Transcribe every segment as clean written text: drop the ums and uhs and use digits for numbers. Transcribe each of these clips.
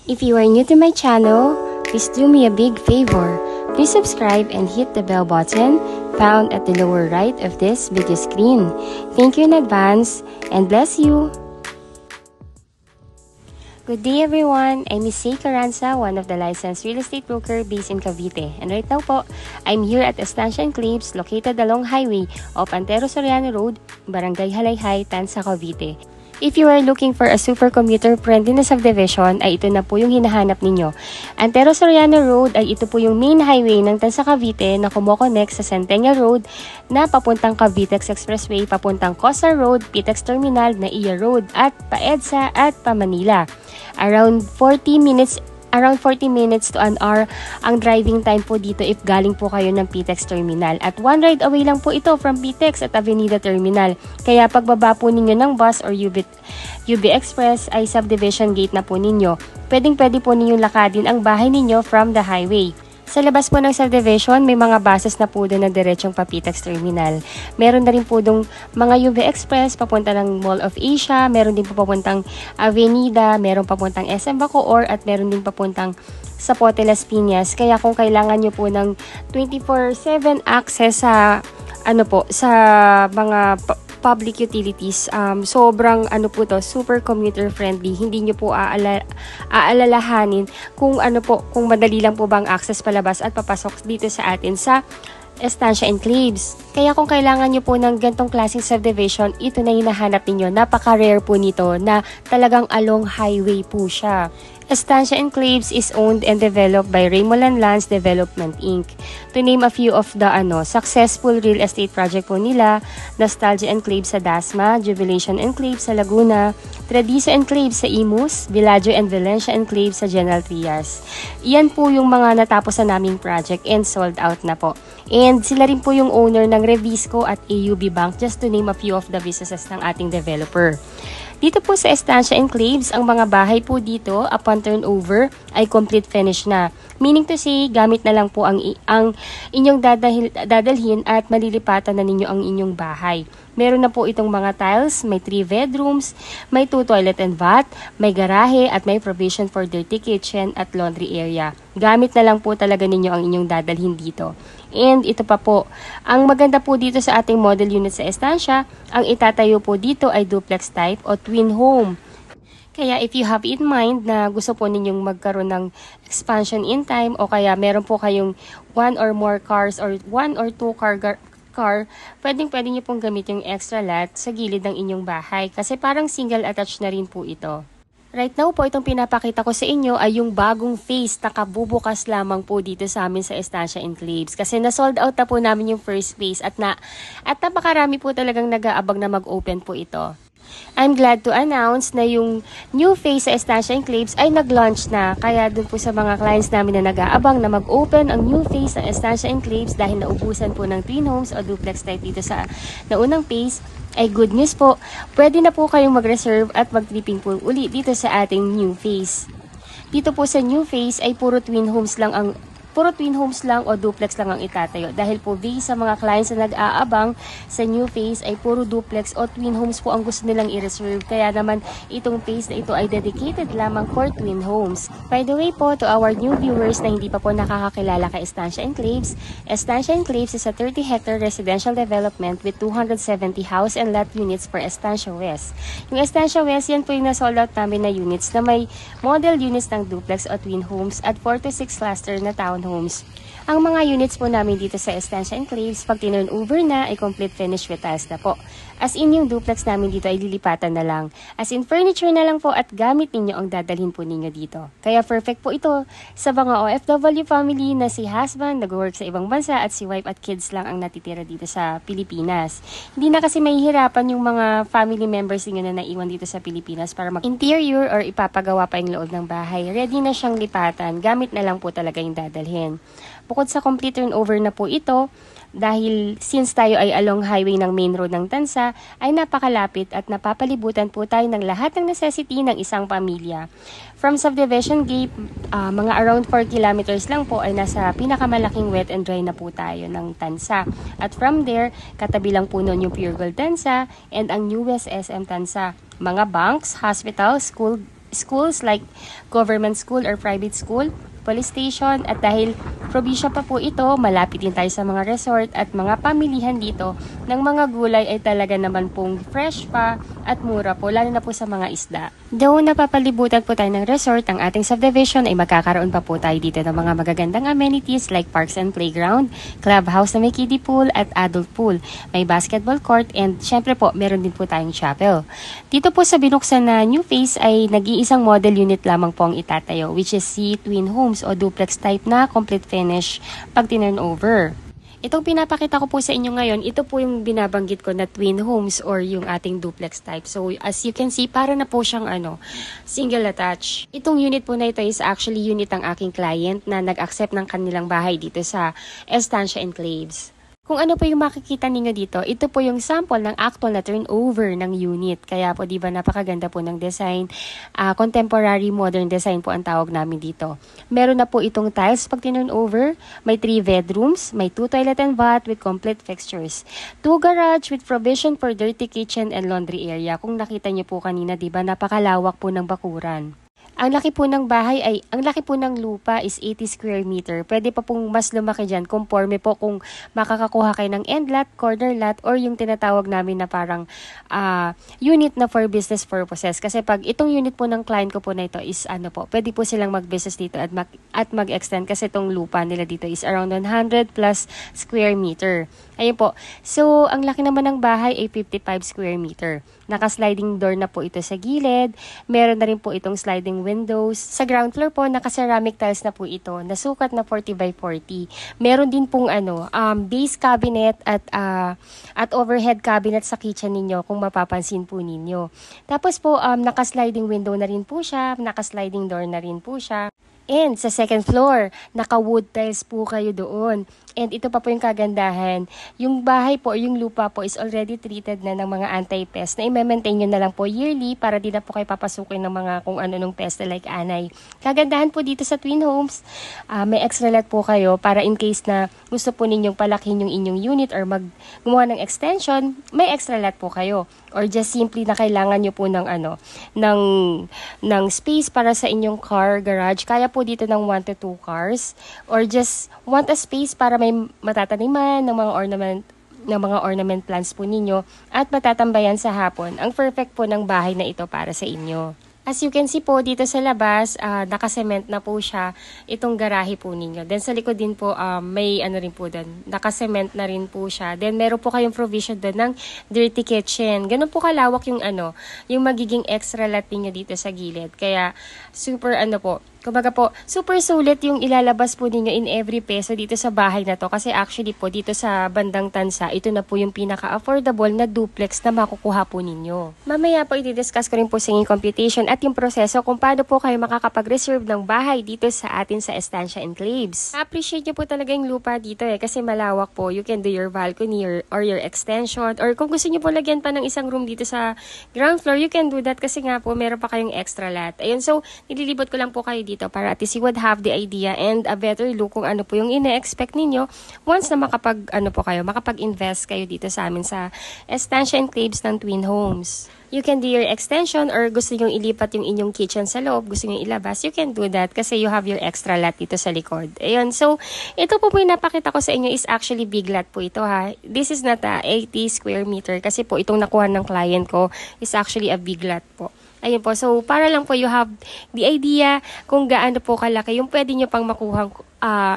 If you are new to my channel, please do me a big favor. Please subscribe and hit the bell button found at the lower right of this video screen. Thank you in advance and bless you! Good day everyone! I'm Miss Say Caranza, one of the licensed real estate broker based in Cavite. And right now po, I'm here at Estancia Enclaves located along highway of Antero Soriano Road, Barangay Halayhay, Tanza, Cavite. If you are looking for a super commuter friendly na subdivision, ay ito na po yung hinahanap ninyo. Antero Soriano Road ay ito po yung main highway ng Tanza, Cavite na kumokonek sa Centennial Road na papuntang Cavitex Expressway, papuntang Costa Road, Pitex Terminal, Naiya Road at pa-EDSA at pa-Manila. Around 40 minutes to an hour ang driving time po dito if galing po kayo ng Pitex Terminal. At one ride away lang po ito from Pitex at Avenida Terminal. Kaya pagbaba po ninyo ng bus or UB Express ay subdivision gate na po ninyo. Pwedeng-pwede po ninyong lakadin ang bahay ninyo from the highway. Sa labas po ng subdivision, may mga buses na po doon na diretsong pa Pitex Terminal. Meron na rin po doon mga UB Express, papunta ng Mall of Asia, meron din po papuntang Avenida, meron papuntang SM Bacoor, at meron din papuntang Zapote Las Piñas. Kaya kung kailangan nyo po ng 24/7 access sa sa mga public utilities, sobrang po to, super commuter friendly. Hindi nyo po aalalahanin kung kung madali lang po bang access palabas at papasok dito sa atin sa Estancia Enclaves. Kaya kung kailangan nyo po ng gantong klaseng subdivision, ito na hinahanap ninyo. Napaka-rare po nito na talagang along highway po siya. Estancia Enclaves is owned and developed by Raymoland Lands Development Inc. To name a few of the successful real estate project po nila: Nostalgia Enclave sa Dasma, Jubilation Enclave sa Laguna, Tradiso Enclave sa Imus, Villaggio and Valencia Enclave sa General Trias. Iyan po yung mga natapos na naming project and sold out na po. And sila rin po yung owner ng Revisco at AUB Bank, just to name a few of the businesses ng ating developer. Dito po sa Estancia Enclaves, ang mga bahay po dito upon turnover ay complete finish na. Meaning to say, gamit na lang po ang inyong dadalhin at malilipatan na ninyo ang inyong bahay. Meron na po itong mga tiles, may 3 bedrooms, may 2 toilet and bath, may garahe at may provision for dirty kitchen at laundry area. Gamit na lang po talaga ninyo ang inyong dadalhin dito. And ito pa po, ang maganda po dito sa ating model unit sa Estancia, ang itatayo po dito ay duplex type o twin home. Kaya if you have in mind na gusto po ninyong magkaroon ng expansion in time o kaya meron po kayong 1 or more cars or 1 or 2 car, pwede nyo pong gamit yung extra lot sa gilid ng inyong bahay kasi parang single attached na rin po ito. Right now po, itong pinapakita ko sa inyo ay yung bagong phase na kabubukas lamang po dito sa amin sa Estancia Enclaves. Kasi na-sold out na po namin yung first phase at napakarami po talagang nag-aabang na mag-open po ito. I'm glad to announce na yung new phase sa Estancia Enclaves ay nag-launch na. Kaya dun po sa mga clients namin na nag-aabang na mag-open ang new phase sa Estancia Enclaves dahil naubusan po ng twin homes o duplex type dito sa naunang phase, ay good news po. Pwede na po kayong mag-reserve at mag-tripping pool uli dito sa ating new phase. Dito po sa new phase ay puro twin homes lang o duplex lang ang itatayo. Dahil po based sa mga clients na nag-aabang sa new phase ay puro duplex o twin homes po ang gusto nilang i-reserve. Kaya naman itong phase na ito ay dedicated lamang for twin homes. By the way po, to our new viewers na hindi pa po nakakakilala kay Estancia Enclaves, Estancia Enclaves is a 30-hectare residential development with 270 house and lot units for Estancia West. Yung Estancia West, yan po yung na-sold out namin na units na may model units ng duplex o twin homes at 4 to 6 cluster na town homes. Ang mga units po namin dito sa Estancia Enclaves, pag tinurn over na, ay complete finish with tiles na po. As in, yung duplex namin dito ay lilipatan na lang. As in, furniture na lang po at gamit ninyo ang dadalhin po ninyo dito. Kaya perfect po ito sa mga OFW family na si husband nag-work sa ibang bansa at si wife at kids lang ang natitira dito sa Pilipinas. Hindi na kasi mahihirapan yung mga family members ninyo na naiwan dito sa Pilipinas para mag-interior or ipapagawa pa yung loob ng bahay. Ready na siyang lipatan. Gamit na lang po talaga yung dadalhin. Bukod sa complete turnover na po ito, dahil since tayo ay along highway ng main road ng Tanza, ay napakalapit at napapalibutan po tayo ng lahat ng necessity ng isang pamilya. From subdivision gate, mga around 4 kilometers lang po ay nasa pinakamalaking wet and dry na po tayo ng Tanza. At from there, katabi lang po nun yung Pure Gold Tanza and ang newest SM Tanza. Mga banks, hospital, school, schools like government school or private school, police station, at dahil probinsya pa po ito, malapit din tayo sa mga resort at mga pamilihan dito ng mga gulay ay talaga naman pong fresh pa at mura po, lalo na po sa mga isda. Though napapalibutan po tayo ng resort, ang ating subdivision ay magkakaroon pa po tayo dito ng mga magagandang amenities like parks and playground, clubhouse na may kiddie pool at adult pool, may basketball court, and syempre po meron din po tayong chapel. Dito po sa binuksan na new phase ay nag-iisang model unit lamang po ang itatayo, which is si twin homes o duplex type na complete finish pag tinurn over. Itong pinapakita ko po sa inyo ngayon, ito po yung binabanggit ko na twin homes or yung ating duplex type. So as you can see, para na po siyang single attach. Itong unit po na ito is actually unit ng aking client na nag-accept ng kanilang bahay dito sa Estancia Enclaves. Kung ano po yung makikita ninyo dito, ito po yung sample ng actual na turnover ng unit. Kaya po, di ba, napakaganda po ng design. Contemporary modern design po ang tawag namin dito. Meron na po itong tiles pag turnover. May 3 bedrooms, may 2 toilet and bath with complete fixtures. 2 garage with provision for dirty kitchen and laundry area. Kung nakita nyo po kanina, di ba, napakalawak po ng bakuran. Ang laki po ng lupa is 80 square meter. Pwede pa pong mas lumaki dyan, conforme po kung makakakuha kayo ng end lot, corner lot, or yung tinatawag namin na parang unit na for business purposes. Kasi pag itong unit po ng client ko po na ito is pwede po silang mag-business dito at mag-extend kasi itong lupa nila dito is around 100 plus square meter. Ayun po. So, ang laki naman ng bahay ay 55 square meter. Naka-sliding door na po ito sa gilid. Meron na rin po itong sliding windows. Sa ground floor po, naka-ceramic tiles na po ito. Nasukat na 40 by 40. Meron din pong base cabinet at overhead cabinet sa kitchen ninyo kung mapapansin po ninyo. Tapos po, naka-sliding window na rin po siya. Naka-sliding door na rin po siya. And sa second floor, naka-wood tiles po kayo doon. And ito pa po yung kagandahan. Yung bahay po, yung lupa po is already treated na ng mga anti-pest na i-maintain nyo na lang po yearly para di na po kayo papasukin ng mga kung ano nung pest like anay. Kagandahan po dito sa twin homes, may extra lot po kayo para in case na gusto po ninyong palakin yung inyong unit or gumawa ng extension, may extra lot po kayo. Or just simply na kailangan nyo po ng ng space para sa inyong car garage. Kaya po dito ng 1 to 2 cars. Or just want a space para may matataniman ng mga ornament plants po ninyo at matatambayan sa hapon. Ang perfect po ng bahay na ito para sa inyo. As you can see po, dito sa labas, nakasement na po siya itong garahe po ninyo. Then sa likod din po, may rin po doon. Nakasement na rin po siya. Then meron po kayong provision doon ng dirty kitchen. Ganun po kalawak yung yung magiging extra lot niyo dito sa gilid. Kaya super kumbaga po, super sulit yung ilalabas po ninyo in every peso dito sa bahay na to. Kasi actually po, dito sa bandang Tansa, ito na po yung pinaka-affordable na duplex na makukuha po ninyo. Mamaya po, i-discuss ko rin po sa inyong computation at yung proseso kung paano po kayo makakapag-reserve ng bahay dito sa atin sa Estancia Enclaves. Appreciate nyo po talaga yung lupa dito kasi malawak po. You can do your balcony or your extension. Or kung gusto nyo po lagyan pa ng isang room dito sa ground floor, you can do that kasi nga po, meron pa kayong extra lot. Ayun, so, nililibot ko lang po kayo dito para at least you would have the idea and a better look kung ano po yung ine-expect ninyo once na makapag-invest kayo dito sa amin sa Estancia Enclaves ng Twin Homes. You can do your extension or gusto nyo ilipat yung inyong kitchen sa loob, gusto nyo ilabas, you can do that kasi you have your extra lot dito sa likod. Ayun, so ito po yung napakita ko sa inyo is actually big lot po ito ha. This is not a 80 square meter kasi po itong nakuha ng client ko is actually a big lot po. Ayun po, so para lang po you have the idea kung gaano po kalaki yung pwede nyo pang makuhang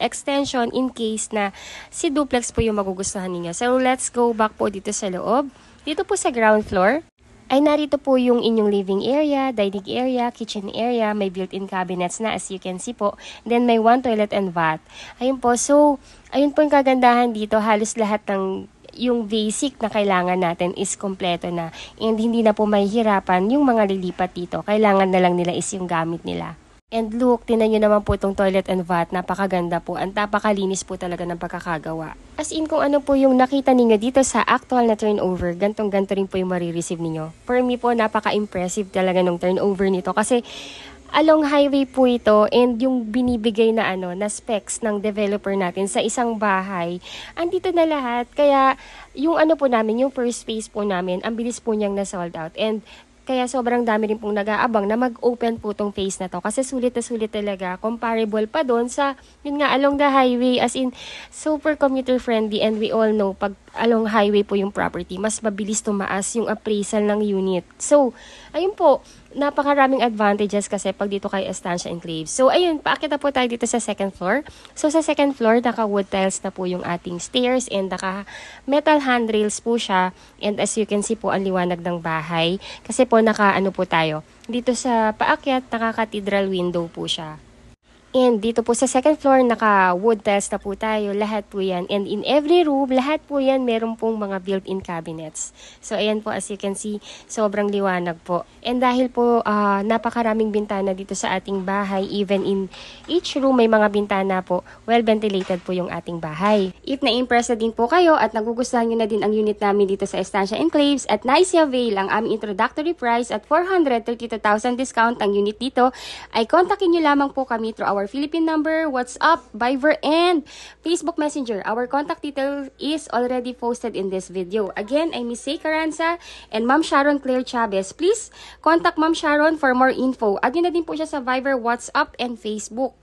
extension in case na si duplex po yung magugustuhan ninyo. So let's go back po dito sa loob. Dito po sa ground floor, ay narito po yung inyong living area, dining area, kitchen area, may built-in cabinets na as you can see po. Then may 1 toilet and bath. Ayun po, so ayun po yung kagandahan dito, halos lahat ng yung basic na kailangan natin is kompleto na and hindi na po mahihirapan yung mga lilipat dito. Kailangan na lang nila is yung gamit nila. And look, tinan nyo naman po itong toilet and bath. Napakaganda po. Ang napakalinis po talaga ng pagkakagawa. As in, kung ano po yung nakita ninyo dito sa actual na turnover, gantong-ganto rin po yung marireceive ninyo. For me po, napaka-impressive talaga ng turnover nito kasi along highway po ito and yung binibigay na na specs ng developer natin sa isang bahay, andito na lahat. Kaya yung po namin, yung first phase po namin, ang bilis po niyang na sold out. And Kaya sobrang dami rin pong nag-aabang na mag-open po tong phase na to. Kasi sulit na sulit talaga. Comparable pa doon sa, yun nga, along the highway. As in, super commuter friendly. And we all know, pag along highway po yung property, mas mabilis tumaas yung appraisal ng unit. So, ayun po, napakaraming advantages kasi pag dito kay Estancia Enclaves. So, ayun, paakit na po tayo dito sa second floor. So, sa second floor, naka-wood tiles na po yung ating stairs and naka-metal handrails po siya. And as you can see po, ang liwanag ng bahay. Kasi po, naka-ano po tayo. Dito sa paakyat, naka-cathedral window po siya. And dito po sa second floor, naka-wood tiles na po tayo. Lahat po yan. And in every room, lahat po yan, meron pong mga built-in cabinets. So, ayan po, as you can see, sobrang liwanag po. And dahil po, napakaraming bintana dito sa ating bahay, even in each room, may mga bintana po, well-ventilated po yung ating bahay. If na-impress na din po kayo at nagugustuhan nyo na din ang unit namin dito sa Estancia Enclaves at naisi-avail ang aming introductory price at 432,000 discount ang unit dito, ay kontakin nyo lamang po kami through our Philippine number, WhatsApp, Viber, and Facebook Messenger. Our contact detail is already posted in this video. Again, I'm Miss Say Caranza and Ma'am Sharon Claire Chavez. Please contact Ma'am Sharon for more info. Add nyo na din po siya sa Viber, WhatsApp, and Facebook.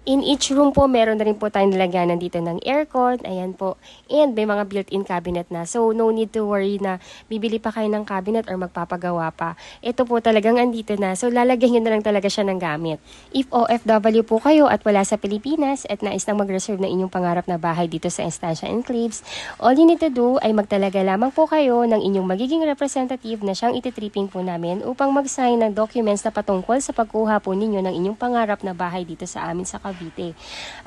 In each room po, meron na rin po tayong nilagyanan dito ng aircon. Ayan po. And may mga built-in cabinet na. So, no need to worry na bibili pa kayo ng cabinet or magpapagawa pa. Ito po talagang andito na. So, lalagyan nyo na lang talaga siya ng gamit. If OFW po kayo at wala sa Pilipinas at nais nang mag-reserve na inyong pangarap na bahay dito sa Estancia Enclaves, all you need to do ay magtalaga lamang po kayo ng inyong magiging representative na siyang ititripping po namin upang mag-sign ng documents na patungkol sa pagkuha po ninyo ng inyong pangarap na bahay dito sa amin sa Cavite.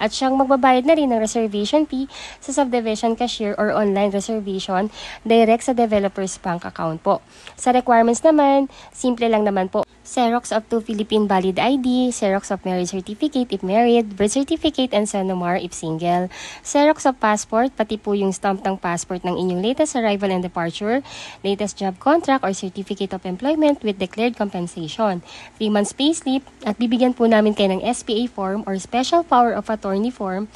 At siyang magbabayad na rin ng reservation fee sa subdivision cashier or online reservation direct sa developer's bank account po. Sa requirements naman, simple lang naman po. Xerox of 2 Philippine valid ID, Xerox of marriage certificate if married, birth certificate and Senomar if single, Xerox of passport, pati po yung stamp ng passport ng inyong latest arrival and departure, latest job contract or certificate of employment with declared compensation, 3 months payslip, at bibigyan po namin kayo ng SPA form or special power of attorney form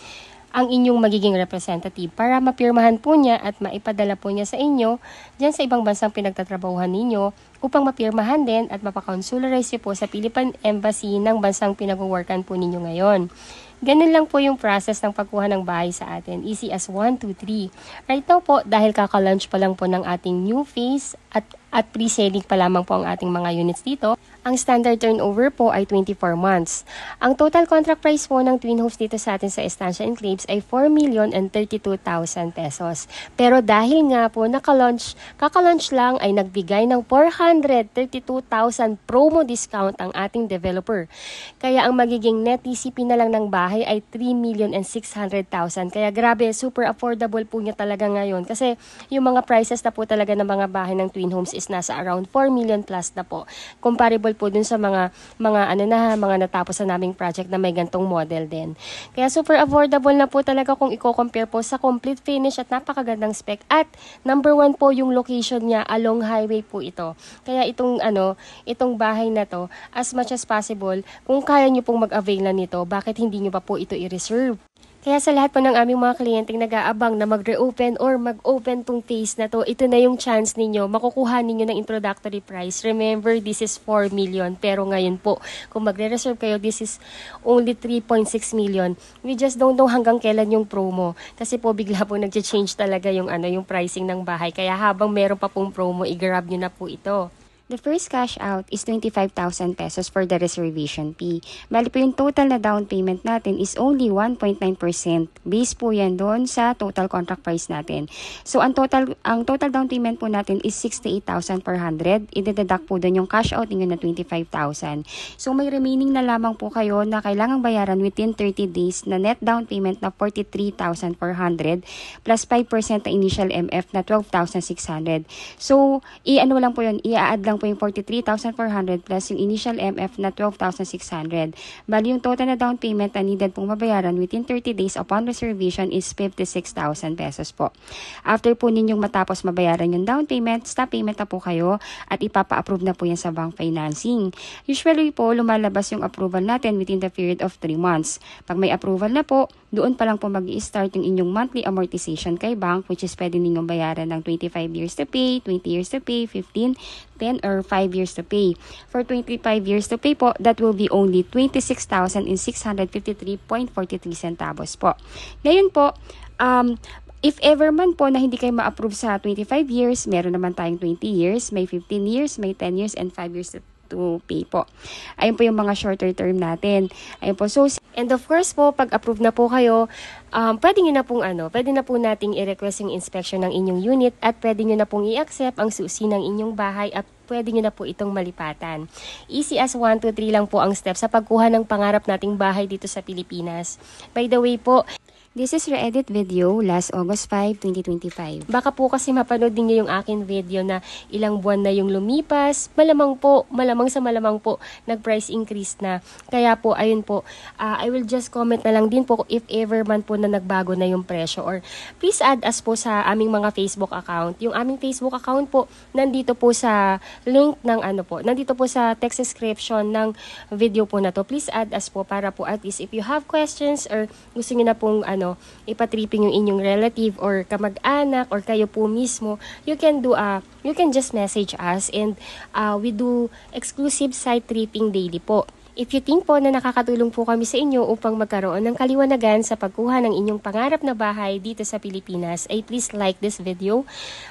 ang inyong magiging representative para mapirmahan po niya at maipadala po niya sa inyo dyan sa ibang bansang pinagtatrabahuhan ninyo upang mapirmahan din at mapakonsularize po sa Philippine Embassy ng bansang pinag-workan po ninyo ngayon. Ganun lang po yung process ng pagkuha ng bahay sa atin. Easy as 1, 2, 3. Right now po, dahil kaka-launch pa lang po ng ating new phase at pre-selling pa lamang po ang ating mga units dito, ang standard turnover po ay 24 months. Ang total contract price po ng Twin Homes dito sa atin sa Estancia Enclaves ay 4,032,000 pesos. Pero dahil nga po kaka-launch lang ay nagbigay ng 432,000 promo discount ang ating developer. Kaya ang magiging net TCP na lang ng bahay ay 3,600,000. Kaya grabe, super affordable po niya talaga ngayon. Kasi yung mga prices na po talaga ng mga bahay ng Twin Homes is nasa around 4 million plus na po. Comparable po dun sa mga natapos na naming project na may gantong model din. Kaya super affordable na po talaga kung i-compare po sa complete finish at napakagandang spec. At number 1 po yung location niya, along highway po ito. Kaya itong bahay na to, as much as possible, kung kaya niyo pong mag-avail na nito, bakit hindi niyo pa po ito i-reserve? Kaya sa lahat po ng aming mga kliyenteng nag-aabang na mag-reopen or mag-open tong phase na to, ito na yung chance ninyo, makukuha ninyo ng introductory price. Remember, this is 4 million. Pero ngayon po, kung magre-reserve kayo, this is only 3.6 million. We just don't know hanggang kailan yung promo. Kasi po, bigla po nag-change talaga yung pricing ng bahay. Kaya habang meron pa pong promo, i-grab nyo na po ito. The first cash out is 25,000 pesos for the reservation fee. Bali po yung total na down payment natin is only 1.9%. Base po yan doon sa total contract price natin. So ang total down payment po natin is 68,400. I-deduct po doon yung cash out ninyo na 25,000. So may remaining na lamang po kayo na kailangang bayaran within 30 days na net down payment na 43,400 plus 5% na initial MF na 12,600. So i-ano lang po yun, i-add lang po yung 43,400 plus yung initial MF na 12,600. Bali yung total na down payment na needed pong mabayaran within 30 days upon reservation is 56,000 pesos po. After po ninyong matapos mabayaran yung down payment, stop payment na po kayo at ipapa-approve na po yan sa bank financing. Usually po, lumalabas yung approval natin within the period of 3 months. Pag may approval na po, doon pa lang po mag-i-start yung inyong monthly amortization kay bank, which is pwede ninyong bayaran ng 25 years to pay, 20 years to pay, 15, 10, or 5 years to pay. For 25 years to pay po, that will be only 26,653.43 centavos po. Ngayon po, if ever man po na hindi kayo ma-approve sa 25 years, meron naman tayong 20 years, may 15 years, may 10 years, and 5 years to pay po. Ayun po yung mga shorter term natin. Ayun po. So, and of course po, pag approve na po kayo, pwede na po nating i-request yung inspection ng inyong unit at pwede nyo na pong i-accept ang susi ng inyong bahay at pwede nyo na po itong malipatan. Easy as 1, 2, 3 lang po ang steps sa pagkuha ng pangarap nating bahay dito sa Pilipinas. By the way po, this is re-edit video last August 5, 2025. Baka po kasi mapanood din niyo yung akin video na ilang buwan na yung lumipas. Malamang po, nag-price increase na. Kaya po, ayun po, I will just comment na lang din po if ever man po na nagbago na yung presyo. Or please add us po sa aming mga Facebook account. Yung aming Facebook account po, nandito po sa link ng nandito po sa text description ng video po na to. Please add us po para po at least if you have questions or gusto niyo na pong ipatripping yung inyong relative or kamag-anak or kayo po mismo, you can just message us and we do exclusive site tripping daily po. If you think po na nakakatulong po kami sa inyo upang magkaroon ng kaliwanagan sa pagkuha ng inyong pangarap na bahay dito sa Pilipinas, ay please like this video.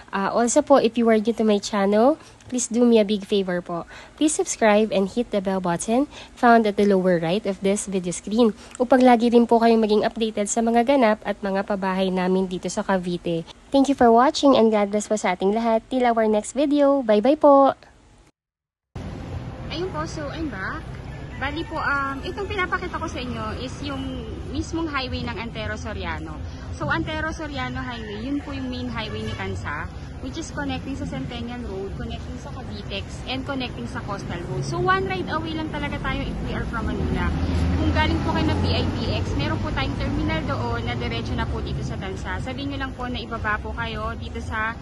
Also po, if you are new to my channel, please do me a big favor po. Please subscribe and hit the bell button found at the lower right of this video screen upang lagi rin po kayong maging updated sa mga ganap at mga pabahay namin dito sa Cavite. Thank you for watching and God bless po sa ating lahat. Till our next video. Bye-bye po! Ayun po, so I'm back. Bali po, itong pinapakita ko sa inyo is yung mismong highway ng Antero Soriano. So, Antero Soriano Highway, yun po yung main highway ni Tansa, which is connecting sa Centennial Road, connecting sa Cavitex, and connecting sa Coastal Road. So, one ride away lang talaga tayo if we are from Manila. Kung galing po kayo ng PIPX, meron po tayong terminal doon na diretso na po dito sa Tansa. Sabihin nyo lang po na ibaba po kayo dito sa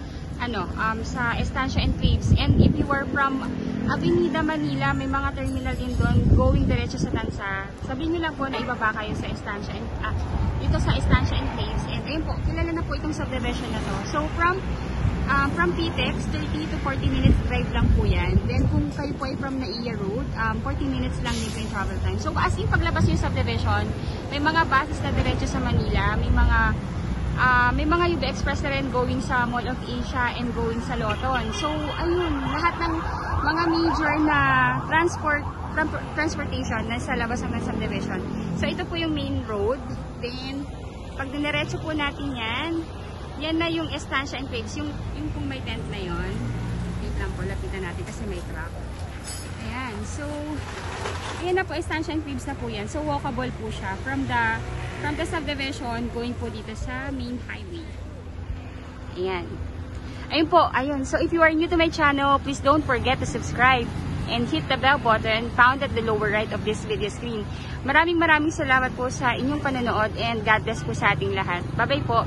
sa Estancia Enclaves. And if you are from Avenida Manila, may mga terminal din doon going diretso sa Tansa. Sabihin nyo lang po na ibaba kayo sa Estancia dito sa Estancia Enclaves. And ayun po, kilala na po itong subdivision na to. So from PTEX, 30 to 40 minutes drive lang po yan. Then kung kayo po ay from Naiya Road, 40 minutes lang din po yung travel time. So as in paglabas yung subdivision, may mga buses na diretso sa Manila, may mga UB Express na rin going sa Mall of Asia and going sa Loton. So, ayun, lahat ng mga major na transportation na sa labas ng subdivision. So, ito po yung main road. Then, pag diniretso po natin yan na yung Estancia Enclaves, yung kung may tent na yon. Wait lang po, lapitan natin kasi may truck. Ayan, so, ayan na po, Estancia Enclaves na po yan. So, walkable po siya from the subdivision going po dito sa main highway. Ayan. Ayun po, ayun. So, if you are new to my channel, please don't forget to subscribe and hit the bell button found at the lower right of this video screen. Maraming salamat po sa inyong panonood and God bless po sa ating lahat. Bye-bye po!